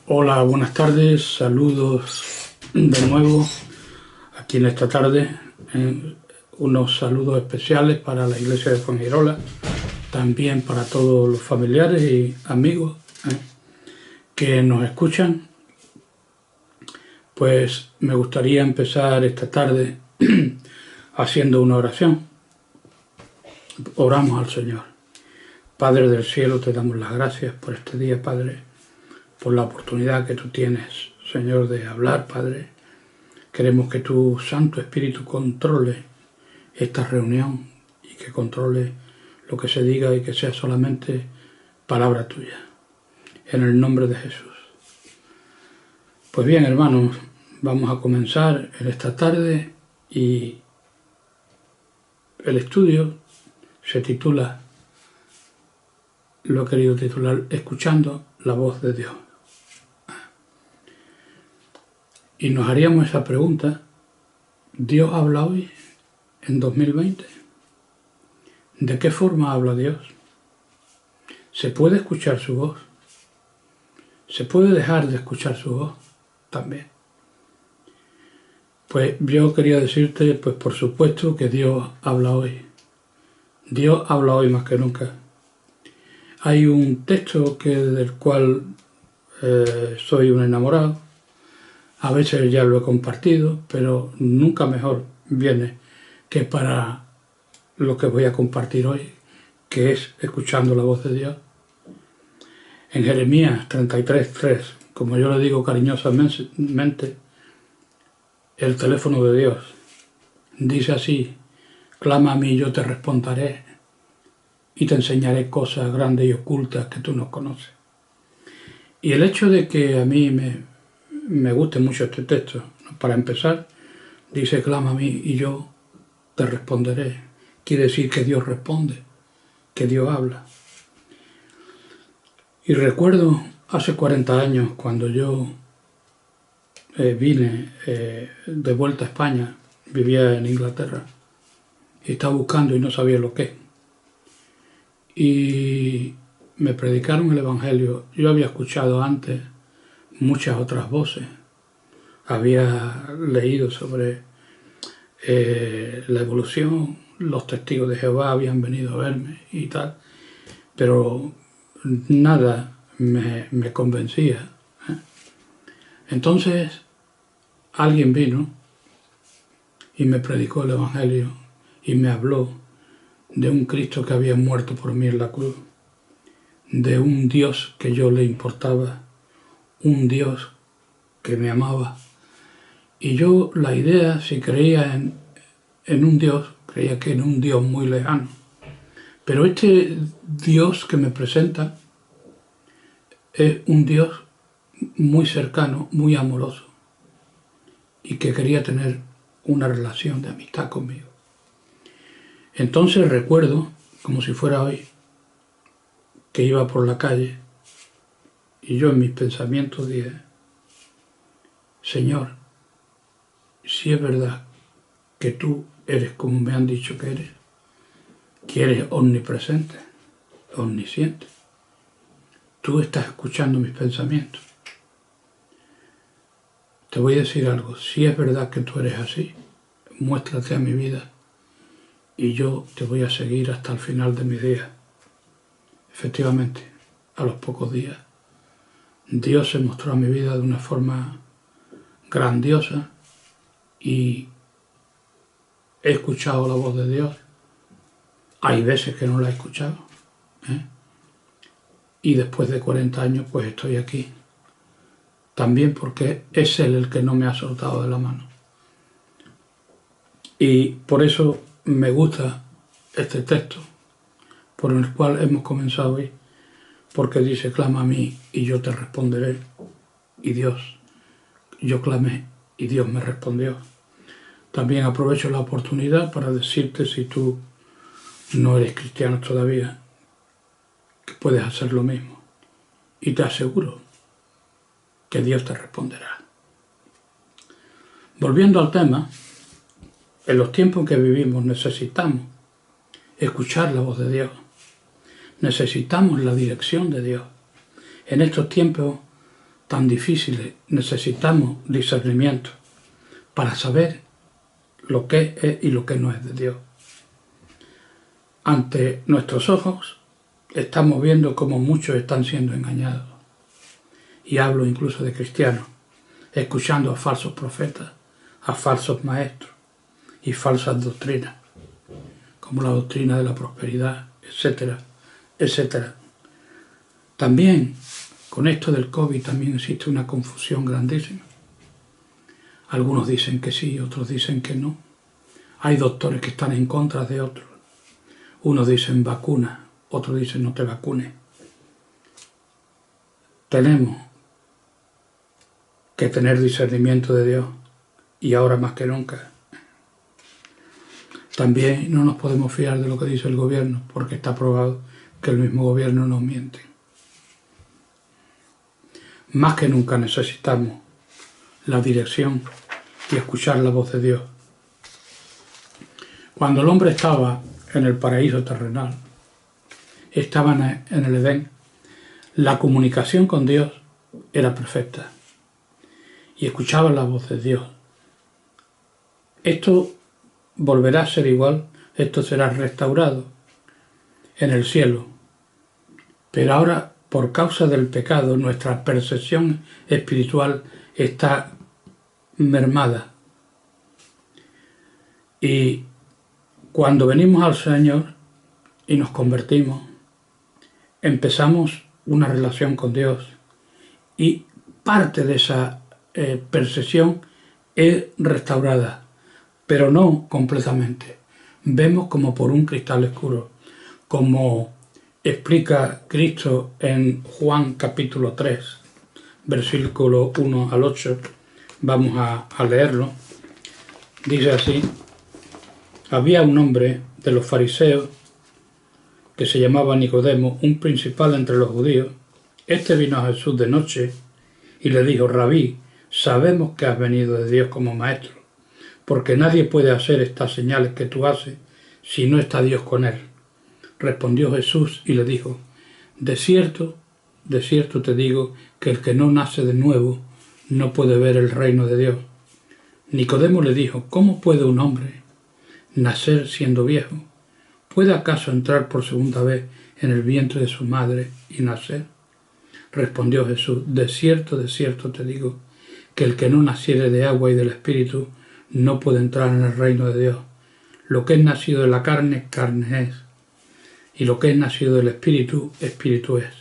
Hola, buenas tardes, saludos de nuevo aquí en esta tarde, unos saludos especiales para la iglesia de Fuengirola, también para todos los familiares y amigos que nos escuchan. Pues me gustaría empezar esta tarde haciendo una oración. Oramos al Señor. Padre del cielo, te damos las gracias por este día, Padre, por la oportunidad que tú tienes, Señor, de hablar, Padre. Queremos que tu Santo Espíritu controle esta reunión y que controle lo que se diga y que sea solamente palabra tuya. En el nombre de Jesús. Pues bien, hermanos, vamos a comenzar en esta tarde y el estudio se titula, lo he querido titular, Escuchando la voz de Dios. Y nos haríamos esa pregunta, ¿Dios habla hoy en 2020? ¿De qué forma habla Dios? ¿Se puede escuchar su voz? ¿Se puede dejar de escuchar su voz también? Pues yo quería decirte, pues por supuesto que Dios habla hoy. Dios habla hoy más que nunca. Hay un texto del cual soy un enamorado. A veces ya lo he compartido, pero nunca mejor viene que para lo que voy a compartir hoy, que es escuchando la voz de Dios. En Jeremías 33:3, como yo le digo cariñosamente, el teléfono de Dios dice así: clama a mí y yo te responderé y te enseñaré cosas grandes y ocultas que tú no conoces. Y el hecho de que a mí me guste mucho este texto, para empezar, dice clama a mí y yo te responderé. Quiere decir que Dios responde, que Dios habla. Y recuerdo hace 40 años cuando yo vine de vuelta a España, vivía en Inglaterra, y estaba buscando y no sabía lo que. Y me predicaron el Evangelio. Yo había escuchado antes muchas otras voces. Había leído sobre la evolución, los testigos de Jehová habían venido a verme y tal, pero nada me convencía. Entonces alguien vino y me predicó el Evangelio y me habló de un Cristo que había muerto por mí en la cruz, de un Dios que yo le importaba, un Dios que me amaba. Y yo la idea, si creía en un Dios, creía que en un Dios muy lejano. Pero este Dios que me presenta es un Dios muy cercano, muy amoroso, y que quería tener una relación de amistad conmigo. Entonces recuerdo, como si fuera hoy, que iba por la calle y yo en mis pensamientos dije: Señor, si es verdad que tú eres como me han dicho que eres omnipresente, omnisciente, tú estás escuchando mis pensamientos. Te voy a decir algo, si es verdad que tú eres así, muéstrate a mi vida y yo te voy a seguir hasta el final de mis días. Efectivamente, a los pocos días, Dios se mostró a mi vida de una forma grandiosa y he escuchado la voz de Dios. Hay veces que no la he escuchado, y después de 40 años pues estoy aquí. También porque es Él el que no me ha soltado de la mano. Y por eso me gusta este texto, por el cual hemos comenzado hoy, porque dice: clama a mí y yo te responderé. Y yo clamé y Dios me respondió. También aprovecho la oportunidad para decirte, si tú no eres cristiano todavía, que puedes hacer lo mismo. Y te aseguro que Dios te responderá. Volviendo al tema, en los tiempos en que vivimos necesitamos escuchar la voz de Dios. Necesitamos la dirección de Dios. En estos tiempos tan difíciles necesitamos discernimiento para saber lo que es y lo que no es de Dios. Ante nuestros ojos estamos viendo cómo muchos están siendo engañados. Y hablo incluso de cristianos, escuchando a falsos profetas, a falsos maestros y falsas doctrinas, como la doctrina de la prosperidad, etcétera, etcétera. También, con esto del COVID, también existe una confusión grandísima. Algunos dicen que sí, otros dicen que no. Hay doctores que están en contra de otros. Unos dicen vacuna, otros dicen no te vacunes. Tenemos que tener discernimiento de Dios, y ahora más que nunca. También no nos podemos fiar de lo que dice el gobierno, porque está probado que el mismo gobierno nos miente. Más que nunca necesitamos la dirección y escuchar la voz de Dios. Cuando el hombre estaba en el paraíso terrenal, estaba en el Edén, la comunicación con Dios era perfecta y escuchaba la voz de Dios. Esto volverá a ser igual, esto será restaurado en el cielo. Pero ahora, por causa del pecado, nuestra percepción espiritual está mermada. Y cuando venimos al Señor y nos convertimos, empezamos una relación con Dios y parte de esa percepción es restaurada, pero no completamente. Vemos como por un cristal oscuro, como explica Cristo en Juan capítulo 3, versículo 1 al 8, vamos a leerlo. Dice así: había un hombre de los fariseos que se llamaba Nicodemo, un principal entre los judíos. Este vino a Jesús de noche y le dijo: Rabí, sabemos que has venido de Dios como maestro, porque nadie puede hacer estas señales que tú haces si no está Dios con él. Respondió Jesús y le dijo: de cierto te digo que el que no nace de nuevo no puede ver el reino de Dios. Nicodemo le dijo: ¿cómo puede un hombre nacer siendo viejo? ¿Puede acaso entrar por segunda vez en el vientre de su madre y nacer? Respondió Jesús: de cierto te digo que el que no naciere de agua y del Espíritu no puede entrar en el reino de Dios. Lo que es nacido de la carne, carne es, y lo que es nacido del Espíritu, Espíritu es.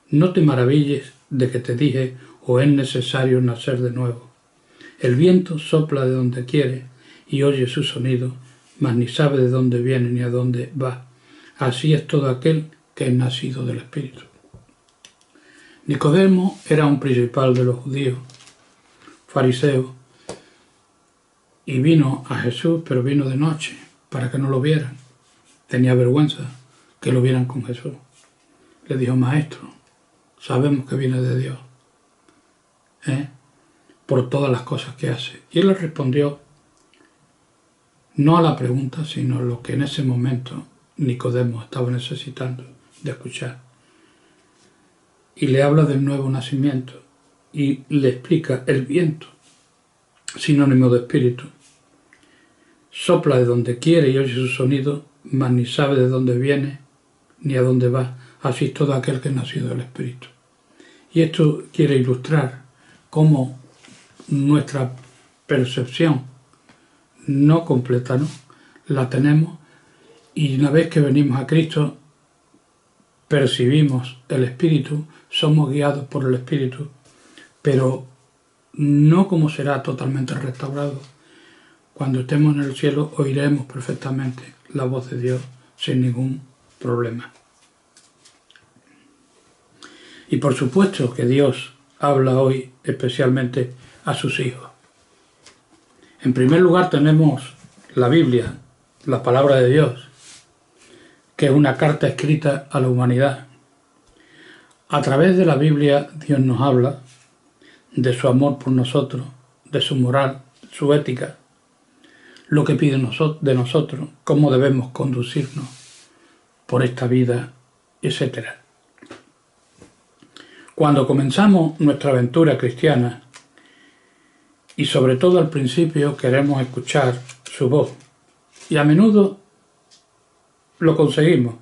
No te maravilles de que te dije: o es necesario nacer de nuevo. El viento sopla de donde quiere y oye su sonido, mas ni sabe de dónde viene ni a dónde va. Así es todo aquel que es nacido del Espíritu. Nicodemo era un principal de los judíos, fariseo, y vino a Jesús, pero vino de noche, para que no lo vieran. Tenía vergüenza que lo vieran con Jesús. Le dijo: maestro, sabemos que viene de Dios, por todas las cosas que hace. Y él le respondió no a la pregunta, sino lo que en ese momento Nicodemo estaba necesitando de escuchar. Y le habla del nuevo nacimiento y le explica: el viento, sinónimo de espíritu, sopla de donde quiere y oye su sonido, mas ni sabe de dónde viene ni a dónde va. Así es todo aquel que es nacido del Espíritu. Y esto quiere ilustrar cómo nuestra percepción no completa, ¿no?, la tenemos, y una vez que venimos a Cristo percibimos el Espíritu, somos guiados por el Espíritu, pero no como será totalmente restaurado. Cuando estemos en el cielo oiremos perfectamente la voz de Dios sin ningún problema. Y por supuesto que Dios habla hoy especialmente a sus hijos. En primer lugar tenemos la Biblia, la palabra de Dios, que es una carta escrita a la humanidad. A través de la Biblia Dios nos habla de su amor por nosotros, de su moral, su ética, lo que pide de nosotros, cómo debemos conducirnos por esta vida, etc. Cuando comenzamos nuestra aventura cristiana, y sobre todo al principio queremos escuchar su voz, y a menudo lo conseguimos.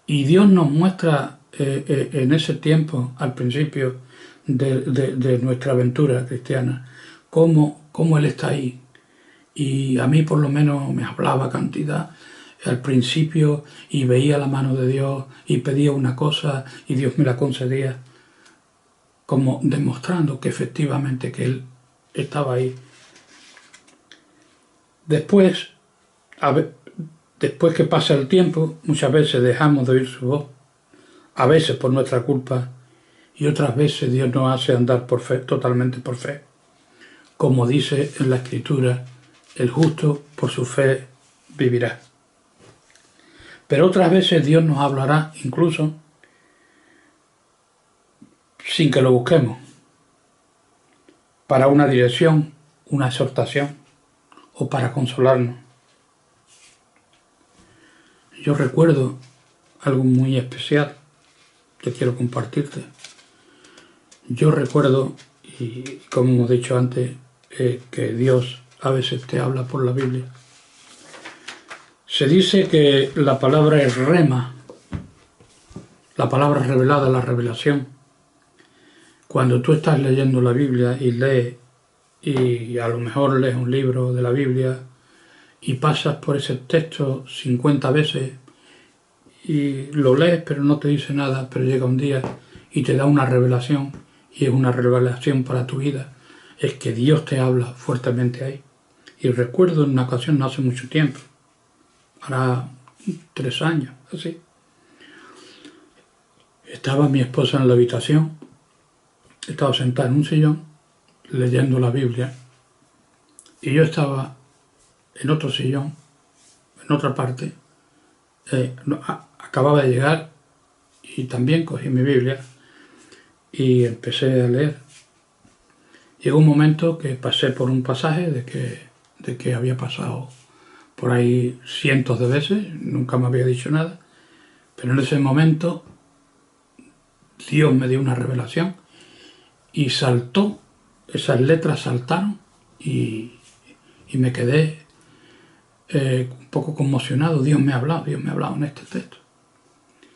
Y Dios nos muestra en ese tiempo, al principio de nuestra aventura cristiana, cómo Él está ahí. Y a mí por lo menos me hablaba cantidad al principio y veía la mano de Dios y pedía una cosa y Dios me la concedía, como demostrando que efectivamente que Él estaba ahí. Después que pasa el tiempo, muchas veces dejamos de oír su voz, a veces por nuestra culpa, y otras veces Dios nos hace andar por fe, totalmente por fe. Como dice en la Escritura, el justo por su fe vivirá. Pero otras veces Dios nos hablará incluso sin que lo busquemos, para una dirección, una exhortación o para consolarnos. Yo recuerdo algo muy especial que quiero compartirte. Yo recuerdo, y como hemos dicho antes, que Dios a veces te habla por la Biblia. Se dice que la palabra es rema, la palabra revelada, la revelación. Cuando tú estás leyendo la Biblia y lees, y a lo mejor lees un libro de la Biblia y pasas por ese texto 50 veces y lo lees pero no te dice nada, pero llega un día y te da una revelación, y es una revelación para tu vida, es que Dios te habla fuertemente ahí. Y recuerdo en una ocasión, no hace mucho tiempo, hará 3 años, así, estaba mi esposa en la habitación, estaba sentada en un sillón leyendo la Biblia y yo estaba en otro sillón, en otra parte, acababa de llegar y también cogí mi Biblia y empecé a leer. Llegó un momento que pasé por un pasaje de que había pasado por ahí cientos de veces, nunca me había dicho nada, pero en ese momento Dios me dio una revelación y saltó, esas letras saltaron y me quedé un poco conmocionado. Dios me ha hablado en este texto.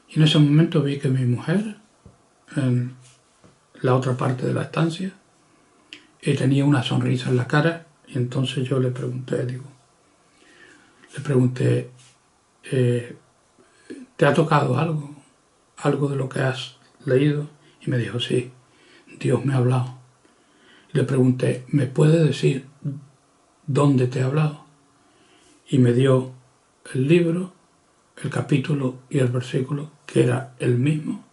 Y en ese momento vi que mi mujer, en la otra parte de la estancia, tenía una sonrisa en la cara, y entonces yo le pregunté, ¿te ha tocado algo de lo que has leído? Y me dijo, sí, Dios me ha hablado. Le pregunté, ¿me puede decir dónde te ha hablado? Y me dio el libro, el capítulo y el versículo, que era el mismo,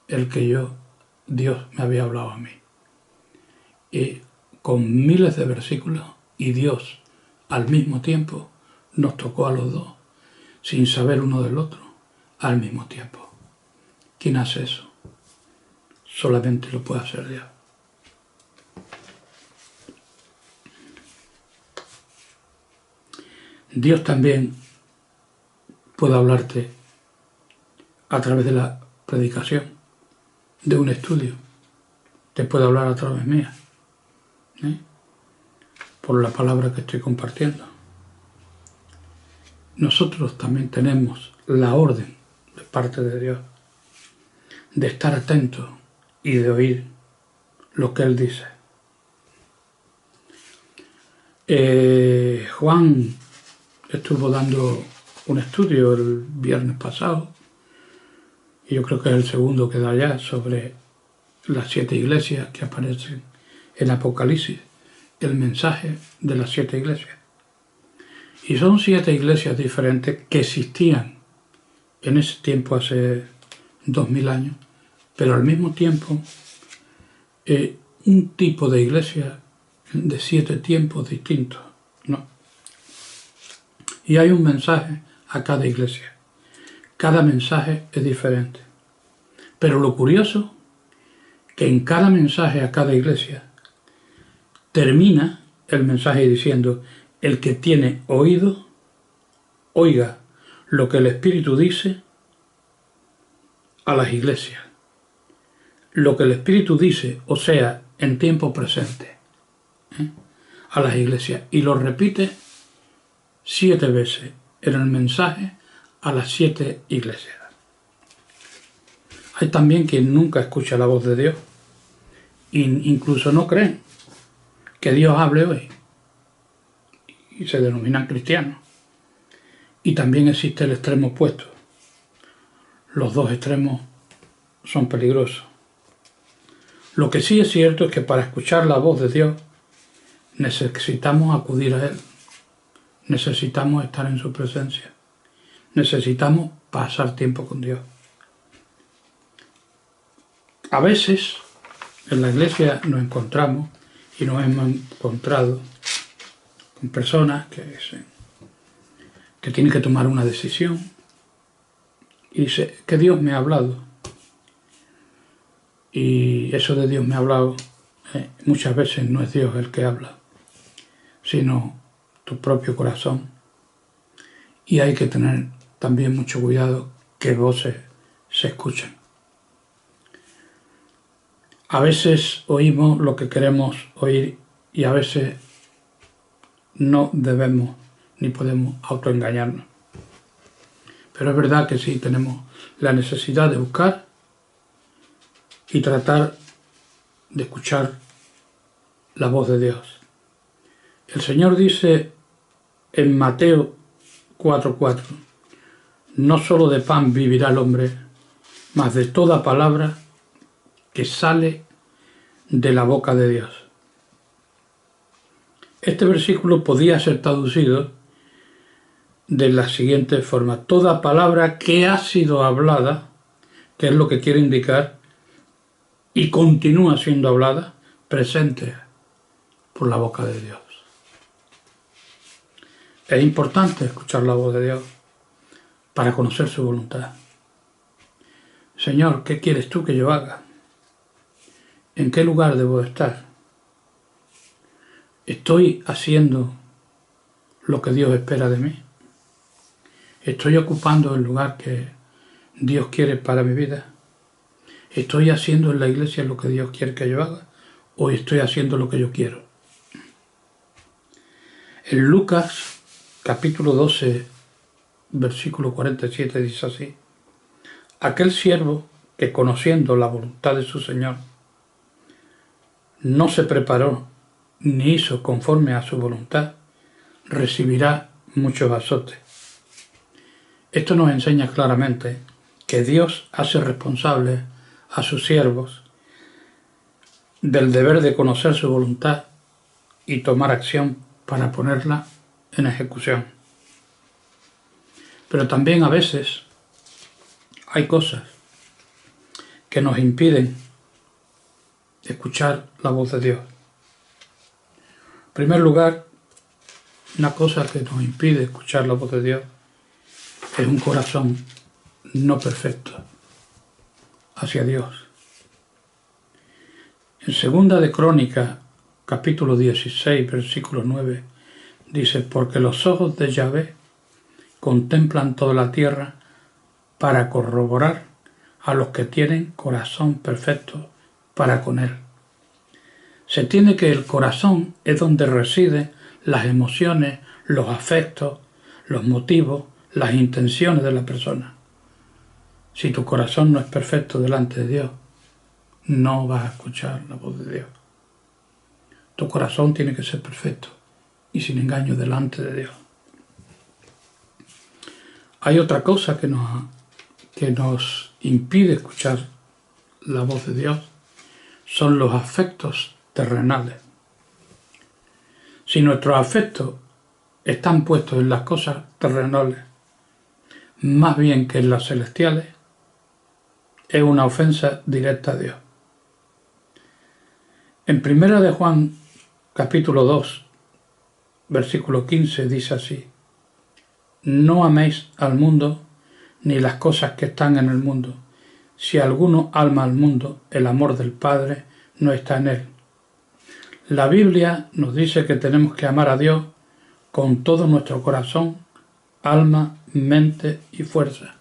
el que Dios me había hablado a mí. Y con miles de versículos, y Dios al mismo tiempo nos tocó a los dos, sin saber uno del otro, al mismo tiempo. ¿Quién hace eso? Solamente lo puede hacer Dios. Dios también puede hablarte a través de la predicación, de un estudio. Te puede hablar a través mía, por la palabra que estoy compartiendo. Nosotros también tenemos la orden de parte de Dios de estar atentos y de oír lo que Él dice. Juan estuvo dando un estudio el viernes pasado, y yo creo que es el segundo que da ya, sobre las 7 iglesias que aparecen en Apocalipsis, el mensaje de las 7 iglesias. Y son 7 iglesias diferentes que existían en ese tiempo, hace 2000 años, pero al mismo tiempo un tipo de iglesia de 7 tiempos distintos, ¿no? Y hay un mensaje a cada iglesia. Cada mensaje es diferente. Pero lo curioso, que en cada mensaje a cada iglesia termina el mensaje diciendo: el que tiene oído, oiga lo que el Espíritu dice a las iglesias. lo que el Espíritu dice, o sea, en tiempo presente, a las iglesias, y lo repite 7 veces en el mensaje a las 7 iglesias. Hay también quien nunca escucha la voz de Dios, e incluso no creen que Dios hable hoy, y se denominan cristianos. Y también existe el extremo opuesto. Los dos extremos son peligrosos. Lo que sí es cierto es que para escuchar la voz de Dios necesitamos acudir a Él, necesitamos estar en su presencia, necesitamos pasar tiempo con Dios. A veces en la iglesia nos encontramos y nos hemos encontrado con personas que tienen que tomar una decisión y dice que Dios me ha hablado. Y eso de Dios me ha hablado, muchas veces no es Dios el que habla, sino tu propio corazón. Y hay que tener también mucho cuidado que voces se escuchen. A veces oímos lo que queremos oír y a veces no debemos ni podemos autoengañarnos. Pero es verdad que sí tenemos la necesidad de buscar y tratar de escuchar la voz de Dios. El Señor dice en Mateo 4:4, no solo de pan vivirá el hombre, mas de toda palabra que sale de la boca de Dios. Este versículo podía ser traducido de la siguiente forma: toda palabra que ha sido hablada, que es lo que quiere indicar, y continúa siendo hablada, presente por la boca de Dios. Es importante escuchar la voz de Dios para conocer su voluntad. Señor, ¿qué quieres tú que yo haga? ¿En qué lugar debo estar? ¿Estoy haciendo lo que Dios espera de mí? ¿Estoy ocupando el lugar que Dios quiere para mi vida? ¿Estoy haciendo en la iglesia lo que Dios quiere que yo haga? ¿O estoy haciendo lo que yo quiero? En Lucas, capítulo 12, versículo 47, dice así: aquel siervo que, conociendo la voluntad de su Señor, no se preparó ni hizo conforme a su voluntad, recibirá muchos azotes. Esto nos enseña claramente que Dios hace responsables a sus siervos del deber de conocer su voluntad y tomar acción para ponerla en ejecución. Pero también a veces hay cosas que nos impiden escuchar la voz de Dios. En primer lugar, una cosa que nos impide escuchar la voz de Dios es un corazón no perfecto hacia Dios. En Segunda de Crónicas, capítulo 16, versículo 9, dice: porque los ojos de Yahvé contemplan toda la tierra para corroborar a los que tienen corazón perfecto para con Él. Se entiende que el corazón es donde residen las emociones, los afectos, los motivos, las intenciones de la persona. Si tu corazón no es perfecto delante de Dios, no vas a escuchar la voz de Dios. Tu corazón tiene que ser perfecto y sin engaño delante de Dios. Hay otra cosa que nos impide escuchar la voz de Dios, son los afectos terrenales. Si nuestros afectos están puestos en las cosas terrenales más bien que en las celestiales, es una ofensa directa a Dios. En 1 de Juan, capítulo 2, versículo 15, dice así: no améis al mundo ni las cosas que están en el mundo. Si alguno ama al mundo, el amor del Padre no está en él. La Biblia nos dice que tenemos que amar a Dios con todo nuestro corazón, alma, mente y fuerza.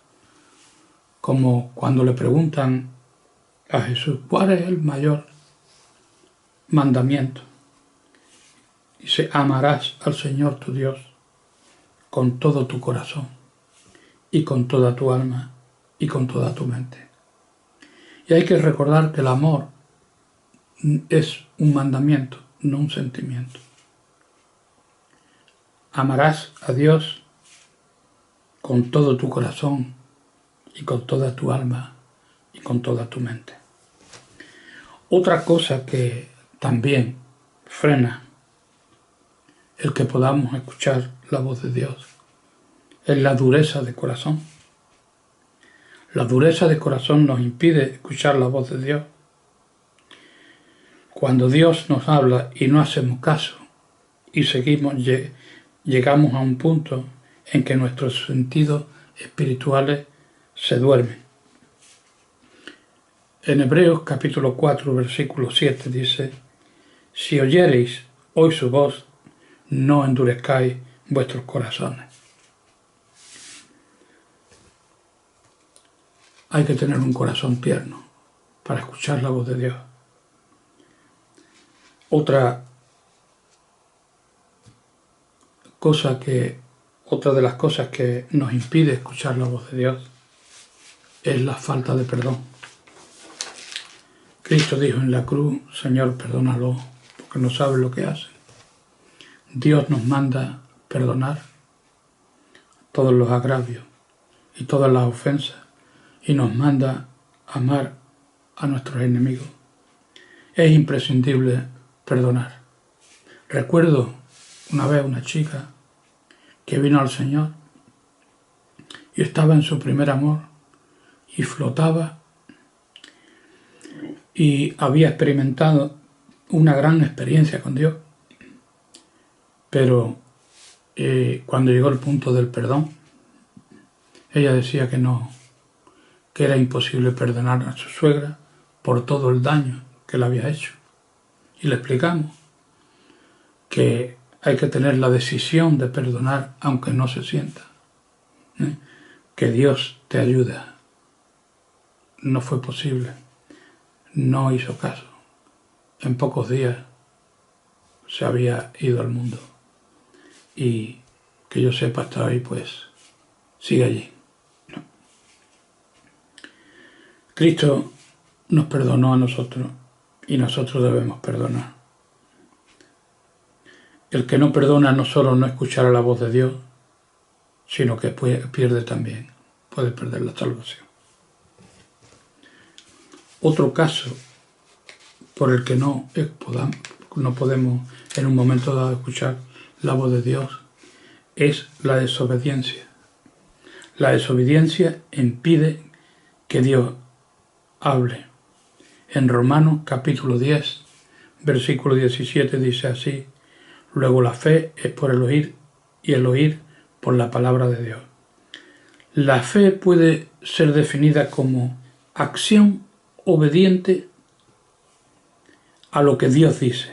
Como cuando le preguntan a Jesús, ¿cuál es el mayor mandamiento? Dice, amarás al Señor tu Dios con todo tu corazón y con toda tu alma y con toda tu mente. Y hay que recordar que el amor es un mandamiento, no un sentimiento. Amarás a Dios con todo tu corazón y con toda tu alma y con toda tu mente. Otra cosa que también frena el que podamos escuchar la voz de Dios es la dureza de corazón. La dureza de corazón nos impide escuchar la voz de Dios. Cuando Dios nos habla y no hacemos caso y llegamos a un punto en que nuestros sentidos espirituales se duermen. En Hebreos capítulo 4, versículo 7 dice, si oyereis hoy su voz, no endurezcáis vuestros corazones. Hay que tener un corazón tierno para escuchar la voz de Dios. Otra de las cosas que nos impide escuchar la voz de Dios es la falta de perdón. Cristo dijo en la cruz, Señor, perdónalo, porque no sabe lo que hace. Dios nos manda perdonar todos los agravios y todas las ofensas y nos manda amar a nuestros enemigos. Es imprescindible perdonar. Recuerdo una vez una chica que vino al Señor y estaba en su primer amor y flotaba y había experimentado una gran experiencia con Dios, pero cuando llegó el punto del perdón, ella decía que no, que era imposible perdonar a su suegra por todo el daño que le había hecho. Y le explicamos que hay que tener la decisión de perdonar aunque no se sienta. Que Dios te ayuda. No fue posible. No hizo caso. En pocos días se había ido al mundo. Y que yo sepa hasta hoy, pues, sigue allí. ¿No? Cristo nos perdonó a nosotros y nosotros debemos perdonar. El que no perdona no solo no escuchará la voz de Dios, sino que pierde también, puede perder la salvación. Otro caso por el que no podemos en un momento dado escuchar la voz de Dios es la desobediencia. La desobediencia impide que Dios hable. En Romanos capítulo 10, versículo 17 dice así, luego la fe es por el oír y el oír por la palabra de Dios. La fe puede ser definida como acción obediente a lo que Dios dice.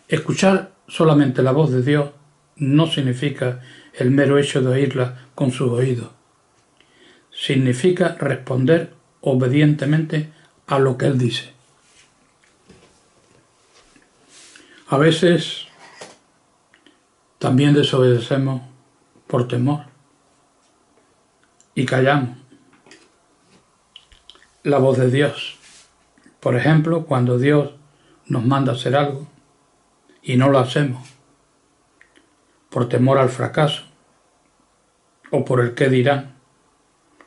Escuchar solamente la voz de Dios no significa el mero hecho de oírla con sus oídos. Significa responder obedientemente a lo que Él dice. A veces también desobedecemos por temor y callamos la voz de Dios. Por ejemplo, cuando Dios nos manda hacer algo y no lo hacemos por temor al fracaso o por el qué dirán.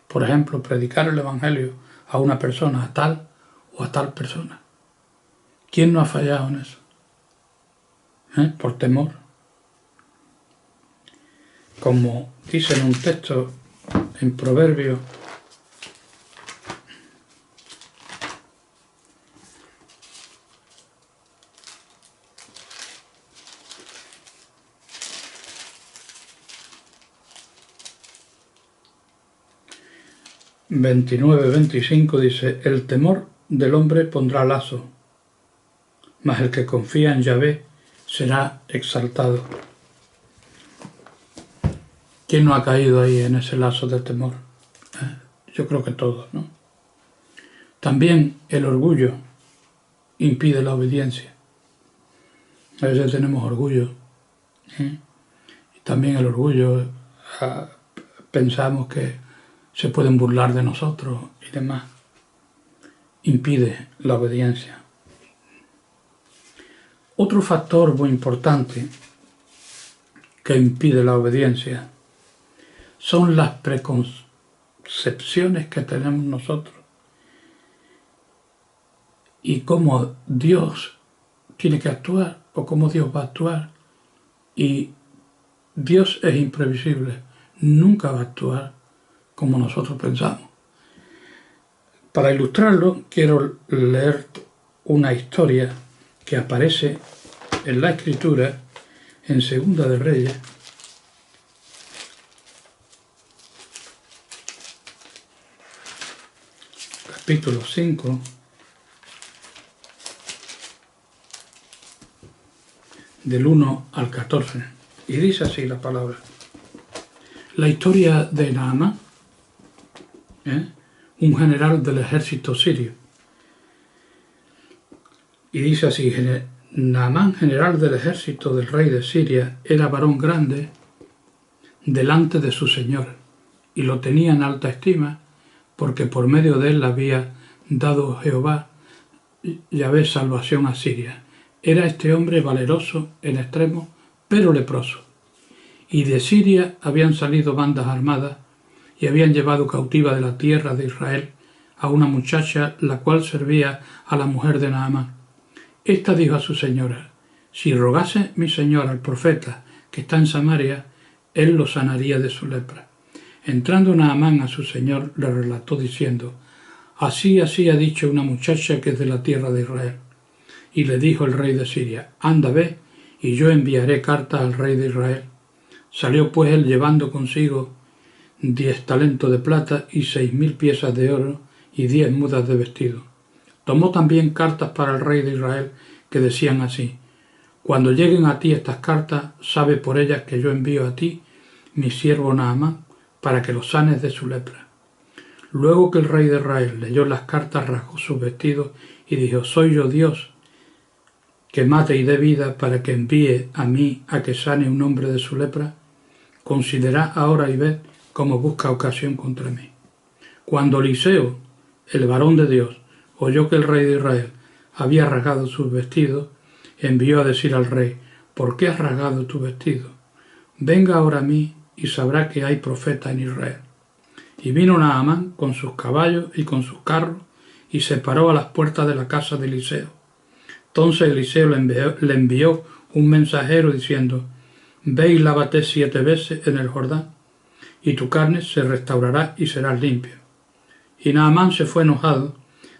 Por ejemplo, predicar el Evangelio a una persona, a tal o a tal persona. ¿Quién no ha fallado en eso? Por temor. Como dice en un texto en Proverbios, (29-25) dice, el temor del hombre pondrá lazo, mas el que confía en Yahvé será exaltado. ¿Quién no ha caído ahí en ese lazo del temor? Yo creo que todos, ¿no? También el orgullo impide la obediencia. A veces tenemos orgullo, ¿eh? Y también el orgullo, pensamos que se pueden burlar de nosotros y demás. Impide la obediencia. Otro factor muy importante que impide la obediencia son las preconcepciones que tenemos nosotros y cómo Dios tiene que actuar o cómo Dios va a actuar. Y Dios es imprevisible, nunca va a actuar como nosotros pensamos. Para ilustrarlo, quiero leer una historia que aparece en la Escritura en Segunda de Reyes, capítulo 5, del 1 al 14, y dice así la palabra. La historia de Naamán, un general del ejército sirio. Y dice así: Naamán, general del ejército del rey de Siria, era varón grande delante de su señor, y lo tenía en alta estima, porque por medio de él había dado Jehová Yahvé salvación a Siria. Era este hombre valeroso en extremo, pero leproso. Y de Siria habían salido bandas armadas, y habían llevado cautiva de la tierra de Israel a una muchacha, la cual servía a la mujer de Naamán. Esta dijo a su señora: si rogase mi señor al profeta que está en Samaria, él lo sanaría de su lepra. Entrando Naamán a su señor, le relató diciendo: así ha dicho una muchacha que es de la tierra de Israel. Y le dijo el rey de Siria: anda, ve, y yo enviaré carta al rey de Israel. Salió pues él llevando consigo 10 talentos de plata y 6.000 piezas de oro y 10 mudas de vestido. Tomó también cartas para el rey de Israel que decían así: cuando lleguen a ti estas cartas, sabe por ellas que yo envío a ti mi siervo Naamán para que lo sanes de su lepra. Luego que el rey de Israel leyó las cartas, rasgó sus vestidos y dijo: soy yo Dios que mate y dé vida para que envíe a mí a que sane un hombre de su lepra. Considerad ahora y ved cómo busca ocasión contra mí. Cuando Eliseo, el varón de Dios, oyó que el rey de Israel había rasgado sus vestidos, envió a decir al rey: ¿por qué has rasgado tu vestido? Venga ahora a mí y sabrá que hay profeta en Israel. Y vino Naamán con sus caballos y con sus carros y se paró a las puertas de la casa de Eliseo. Entonces Eliseo le envió un mensajero diciendo: ve y lávate 7 veces en el Jordán, y tu carne se restaurará y serás limpio. Y Naamán se fue enojado,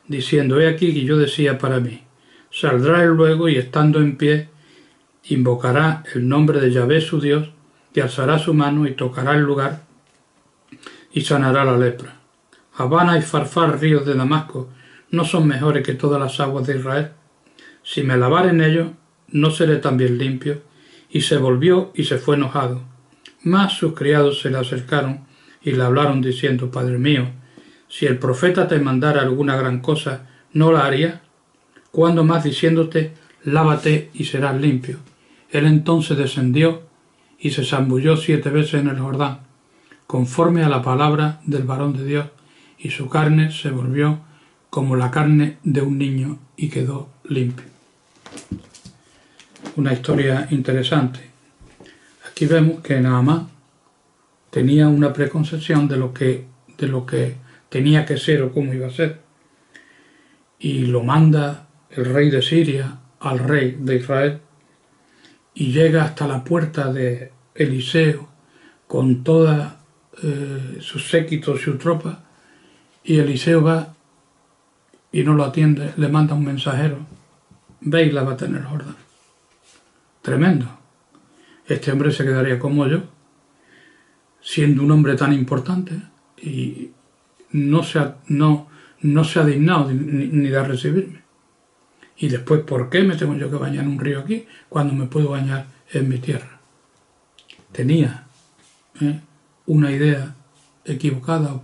diciendo: he aquí que yo decía para mí: saldrá él luego y estando en pie, invocará el nombre de Yahvé su Dios, y alzará su mano y tocará el lugar y sanará la lepra. Habana y Farfar, ríos de Damasco, ¿no son mejores que todas las aguas de Israel? Si me lavare en ellos, ¿no seré también limpio? Y se volvió y se fue enojado. Mas sus criados se le acercaron y le hablaron diciendo: Padre mío, si el profeta te mandara alguna gran cosa, ¿no la haría? Cuando más diciéndote: lávate y serás limpio. Él entonces descendió y se zambulló 7 veces en el Jordán, conforme a la palabra del varón de Dios, y su carne se volvió como la carne de un niño y quedó limpio. Una historia interesante. Aquí vemos que Naamán tenía una preconcepción de lo que tenía que ser o cómo iba a ser. Y lo manda el rey de Siria al rey de Israel y llega hasta la puerta de Eliseo con toda sus séquitos y su tropa, y Eliseo va y no lo atiende, le manda un mensajero: ve y lávate en el Jordán. Tremendo. Este hombre se quedaría como yo, siendo un hombre tan importante, y no se ha dignado ni de recibirme. Y después, ¿por qué me tengo yo que bañar en un río aquí cuando me puedo bañar en mi tierra? Tenía una idea equivocada o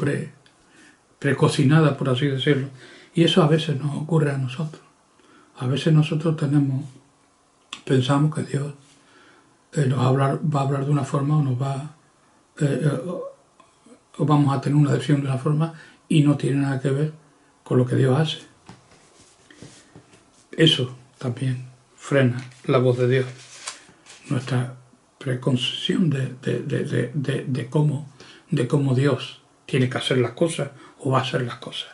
precocinada, por así decirlo, Y eso a veces nos ocurre a nosotros. A veces nosotros pensamos que Dios va a hablar de una forma o vamos a tener una decisión de una forma y no tiene nada que ver con lo que Dios hace. Eso también frena la voz de Dios, nuestra preconcepción de cómo Dios tiene que hacer las cosas o va a hacer las cosas.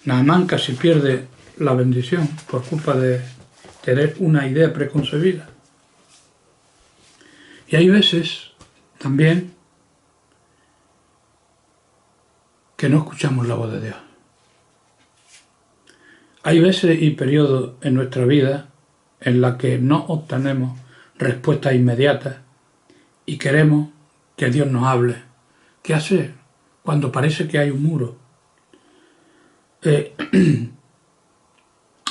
Naamán casi pierde la bendición por culpa de tener una idea preconcebida. Y hay veces también que no escuchamos la voz de Dios. Hay veces y periodos en nuestra vida en la que no obtenemos respuestas inmediatas y queremos que Dios nos hable. ¿Qué hacer cuando parece que hay un muro?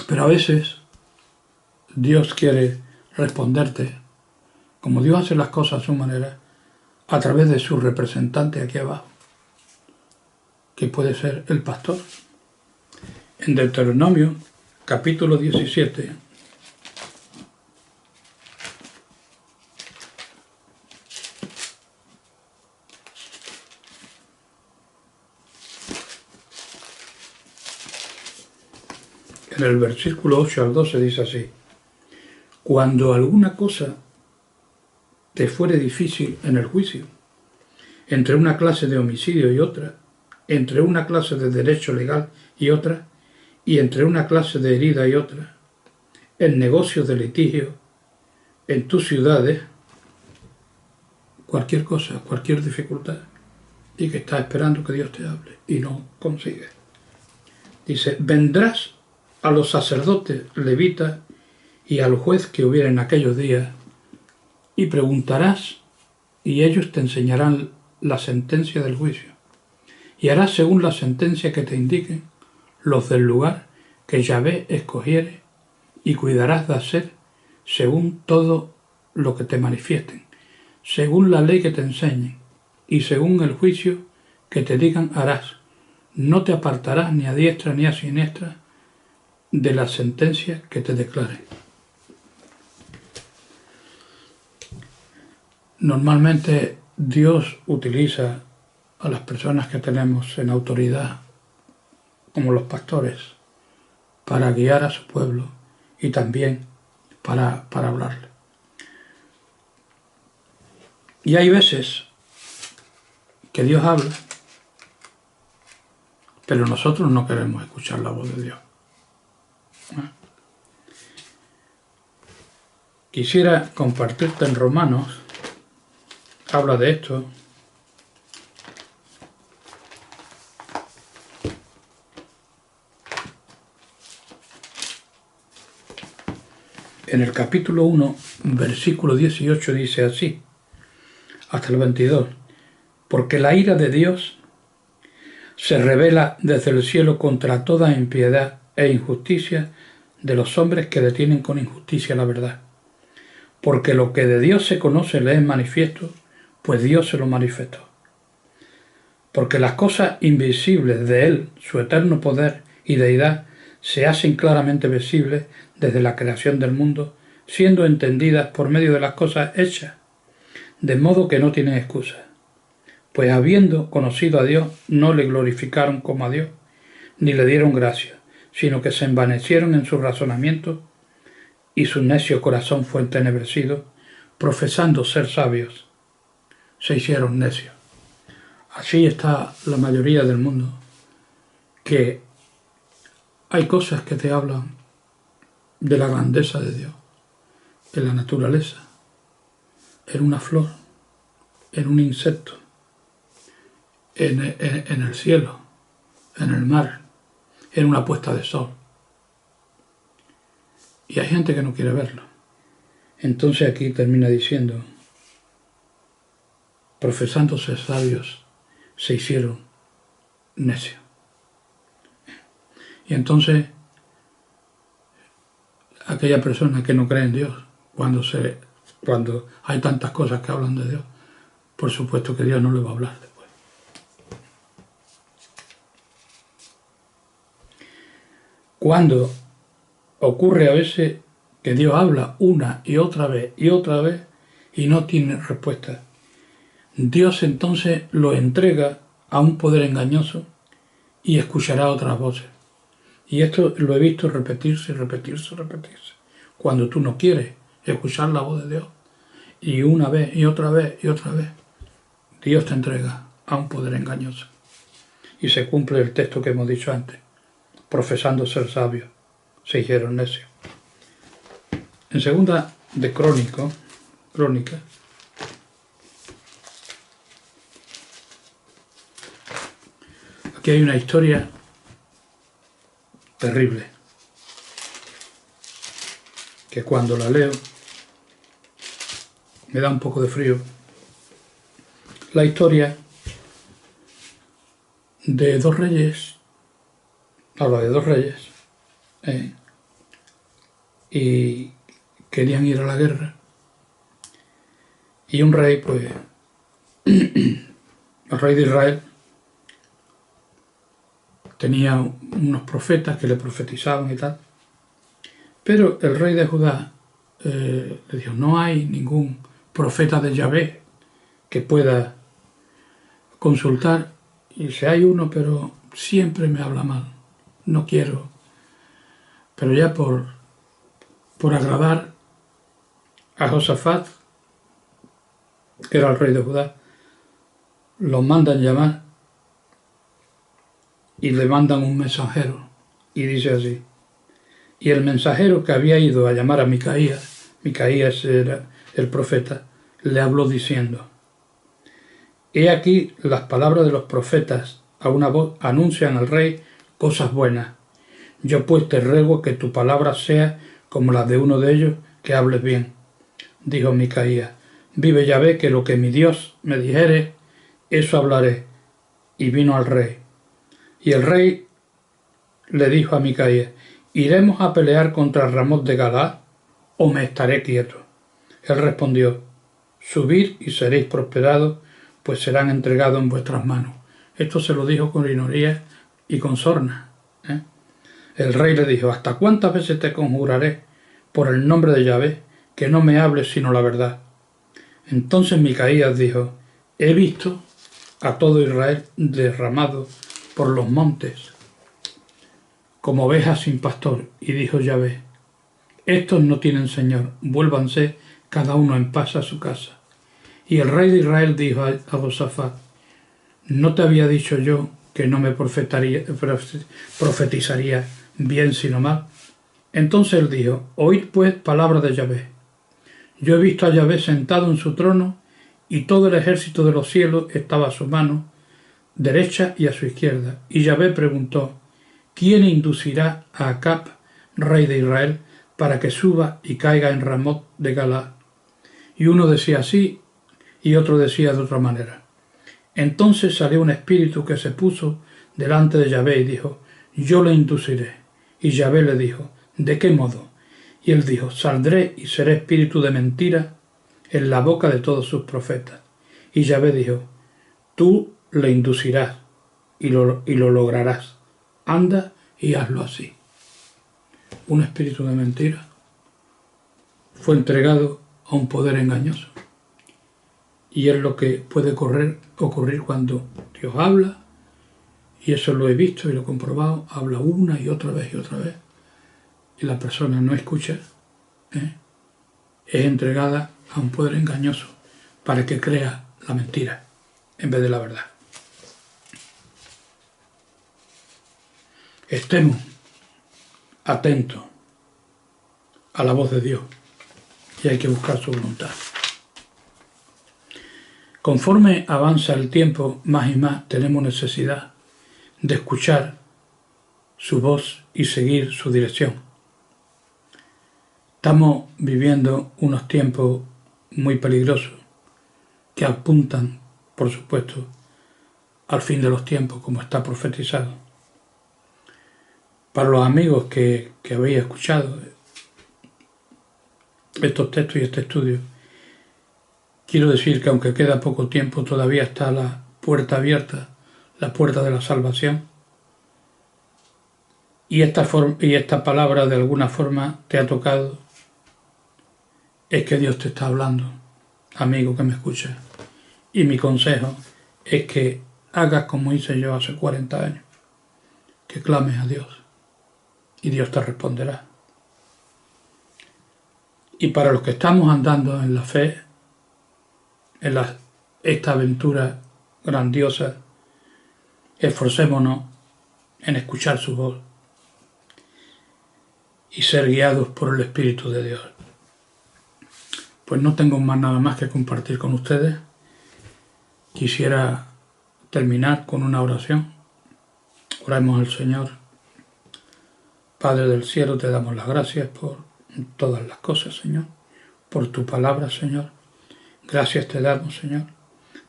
Pero a veces Dios quiere responderte, como Dios hace las cosas a su manera, a través de su representante aquí abajo, que puede ser el pastor. En Deuteronomio, capítulo 17, en el versículo 8 al 12 dice así: cuando alguna cosa te fuere difícil en el juicio, entre una clase de homicidio y otra, entre una clase de derecho legal y otra, y entre una clase de herida y otra, en negocios de litigio, en tus ciudades, cualquier cosa, cualquier dificultad, y que estás esperando que Dios te hable, y no consigues. Dice, vendrás a los sacerdotes levitas y al juez que hubiera en aquellos días, y preguntarás, y ellos te enseñarán la sentencia del juicio, y harás según la sentencia que te indiquen los del lugar que Yahvé escogiere, y cuidarás de hacer según todo lo que te manifiesten, según la ley que te enseñen, y según el juicio que te digan harás. No te apartarás ni a diestra ni a siniestra de la sentencia que te declare. Normalmente Dios utiliza a las personas que tenemos en autoridad, como los pastores, para guiar a su pueblo y también para hablarle. Y hay veces que Dios habla, pero nosotros no queremos escuchar la voz de Dios. Quisiera compartirte en Romanos, habla de esto. En el capítulo 1, versículo 18 dice así, hasta el 22, porque la ira de Dios se revela desde el cielo contra toda impiedad e injusticia de los hombres que detienen con injusticia la verdad. Porque lo que de Dios se conoce le es manifiesto, pues Dios se lo manifestó. Porque las cosas invisibles de Él, su eterno poder y deidad, se hacen claramente visibles desde la creación del mundo, siendo entendidas por medio de las cosas hechas, de modo que no tienen excusa. Pues habiendo conocido a Dios, no le glorificaron como a Dios, ni le dieron gracia, sino que se envanecieron en su razonamiento, y su necio corazón fue entenebrecido, profesando ser sabios, se hicieron necios. Así está la mayoría del mundo, que hay cosas que te hablan de la grandeza de Dios, en la naturaleza, en una flor, en un insecto, en el cielo, en el mar, en una puesta de sol. Y hay gente que no quiere verlo. Entonces aquí termina diciendo, profesando ser sabios, se hicieron necios. Y entonces, aquella persona que no cree en Dios, cuando hay tantas cosas que hablan de Dios, por supuesto que Dios no le va a hablar después. Cuando ocurre a veces que Dios habla una y otra vez y no tiene respuesta, Dios entonces lo entrega a un poder engañoso y escuchará otras voces. Y esto lo he visto repetirse, repetirse, repetirse. Cuando tú no quieres escuchar la voz de Dios, y una vez y otra vez y otra vez, Dios te entrega a un poder engañoso. Y se cumple el texto que hemos dicho antes. Profesando ser sabios, se hicieron necios. En segunda de Crónica, aquí hay una historia terrible, que cuando la leo me da un poco de frío. La historia de dos reyes, habla de dos reyes, y querían ir a la guerra, y un rey, pues, el rey de Israel, tenía unos profetas que le profetizaban y tal, pero el rey de Judá le dijo, no hay ningún profeta de Yahvé que pueda consultar, y si hay uno, pero siempre me habla mal, no quiero. Pero ya por agradar a Josafat, que era el rey de Judá, lo mandan llamar y le mandan un mensajero, y dice así, y el mensajero que había ido a llamar a Micaías era el profeta, le habló diciendo, he aquí las palabras de los profetas a una voz anuncian al rey cosas buenas. Yo pues te ruego que tu palabra sea como la de uno de ellos, que hables bien. Dijo Micaías, vive Yahvé que lo que mi Dios me dijere, eso hablaré. Y vino al rey. Y el rey le dijo a Micaías, ¿iremos a pelear contra Ramot de Galaad o me estaré quieto? Él respondió, subid y seréis prosperados, pues serán entregados en vuestras manos. Esto se lo dijo con ironía y con sorna. El rey le dijo, ¿hasta cuántas veces te conjuraré por el nombre de Yahvé que no me hables sino la verdad? Entonces Micaías dijo, he visto a todo Israel derramado por los montes como ovejas sin pastor, y dijo Yahvé, estos no tienen señor, vuélvanse cada uno en paz a su casa. Y el rey de Israel dijo a Josafat, ¿no te había dicho yo que no me profetizaría bien sino mal? Entonces él dijo, oíd pues palabra de Yahvé. Yo he visto a Yahvé sentado en su trono, y todo el ejército de los cielos estaba a su mano derecha y a su izquierda. Y Yahvé preguntó, ¿quién inducirá a Acab, rey de Israel, para que suba y caiga en Ramot de Galaad? Y uno decía así, y otro decía de otra manera. Entonces salió un espíritu que se puso delante de Yahvé y dijo, yo le induciré. Y Yahvé le dijo, ¿de qué modo? Y él dijo, saldré y seré espíritu de mentira en la boca de todos sus profetas. Y Yahvé dijo, tú le inducirás y lo lograrás. Anda y hazlo así. Un espíritu de mentira fue entregado a un poder engañoso. Y es lo que puede ocurrir cuando Dios habla, y eso lo he visto y lo he comprobado, habla una y otra vez, y la persona no escucha, es entregada a un poder engañoso para que crea la mentira en vez de la verdad. Estemos atentos a la voz de Dios y hay que buscar su voluntad. Conforme avanza el tiempo, más y más tenemos necesidad de escuchar su voz y seguir su dirección. Estamos viviendo unos tiempos muy peligrosos que apuntan, por supuesto, al fin de los tiempos, como está profetizado. Para los amigos que habéis escuchado estos textos y este estudio, Quiero decir que aunque queda poco tiempo, todavía está la puerta abierta, la puerta de la salvación. Y esta palabra de alguna forma te ha tocado, es que Dios te está hablando, amigo que me escuchas. Y mi consejo es que hagas como hice yo hace 40 años, que clames a Dios y Dios te responderá. Y para los que estamos andando en la fe, en esta aventura grandiosa, esforcémonos en escuchar su voz y ser guiados por el Espíritu de Dios. Pues no tengo nada más que compartir con ustedes. Quisiera terminar con una oración. Oremos al Señor. Padre del cielo, te damos las gracias por todas las cosas, Señor, por tu palabra, Señor. Gracias te damos, Señor.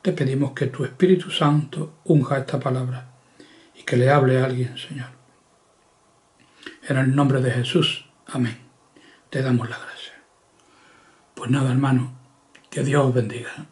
Te pedimos que tu Espíritu Santo unja esta palabra y que le hable a alguien, Señor. En el nombre de Jesús. Amén. Te damos las gracias. Pues nada, hermano, que Dios os bendiga.